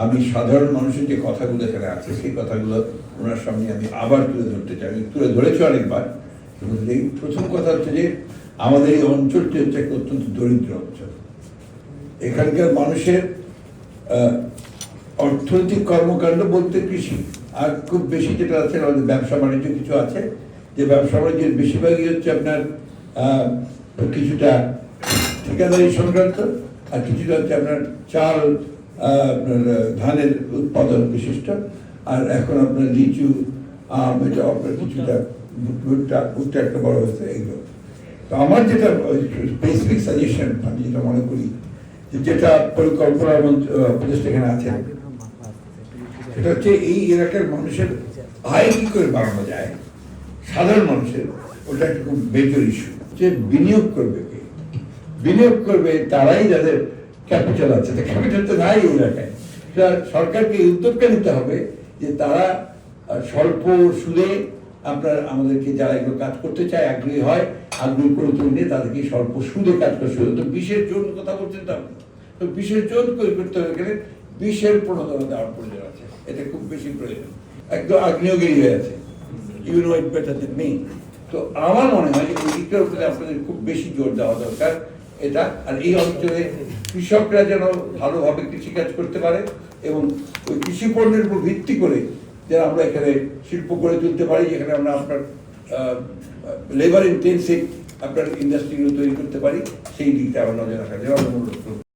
আমি সাধারণ মানুষের যে কথাগুলো এখানে আছে সেই কথাগুলো ওনার সামনে আমি আবার তুলে ধরতে চাই। আমি তুলে ধরেছি অনেকবার। এই প্রথম কথা হচ্ছে যে আমাদের এই অঞ্চলটি হচ্ছে একটা অত্যন্ত দরিদ্র অঞ্চল। এখানকার মানুষের অর্থনৈতিক কর্মকাণ্ড বলতে কৃষি, আর খুব বেশি যেটা আছে আমাদের ব্যবসা বাণিজ্য কিছু আছে, যে ব্যবসা বাণিজ্যের বেশিরভাগই হচ্ছে আপনার কিছুটা ঠিকাদারি সংক্রান্ত, আর কিছুটা হচ্ছে আপনার চাল, আপনার ধানের উৎপাদন বিশিষ্ট, আর এখন আপনার লিচু, আম, এটা আপনার কিছুটা ভুট্টা একটা বড় হয়েছে এইগুলো। তো আমার যেটা স্পেসিফিক সাজেশন, আমি যেটা মনে করি যেটা পরিকল্পনা উপদেষ্টা এখানে আছে, সেটা হচ্ছে এই এলাকার মানুষের আয় কি করে বাড়ানো যায়, সাধারণ মানুষের, ওটা একটা খুব মেজর ইস্যু। যে বিনিয়োগ করবে কে? বিনিয়োগ করবে তারাই যাদের ক্যাপিটাল আছে। ক্যাপিটাল তো নাই এই এলাকায়। সরকারকে এই উদ্যোগটা নিতে হবে যে তারা স্বল্প সুদে আপনার আমাদেরকে যারা এগুলো কাজ করতে চায়, আগ্রহী হয়, আগ্রহী করে তুলে তাদেরকে স্বল্প সুদে কাজ করতে হবে। তো বিশেষ জোন কথা বলছেন তো আপনি, তো বিশেষ জোন করতে হবে গেলে বিশের প্রণোদনা দেওয়ার প্রয়োজন আছে। এটা খুব বেশি প্রয়োজন, একদম আগ্নেয়গিরি হয়ে আছে। You know it better than me. তো আমার মনে হয় যে এই দিকটার উপরে আপনাদের খুব বেশি জোর দেওয়া দরকার এটা। আর এই অঞ্চলে কৃষকরা যেন ভালোভাবে কৃষিকাজ করতে পারে এবং ওই কৃষি পণ্যের উপর ভিত্তি করে যেন আমরা এখানে শিল্প গড়ে তুলতে পারি, যেখানে আমরা আপনার লেবার ইন্টেন্সিভ আপনার ইন্ডাস্ট্রিগুলো তৈরি করতে পারি, সেই দিকটা আমরা নজর রাখা যায়।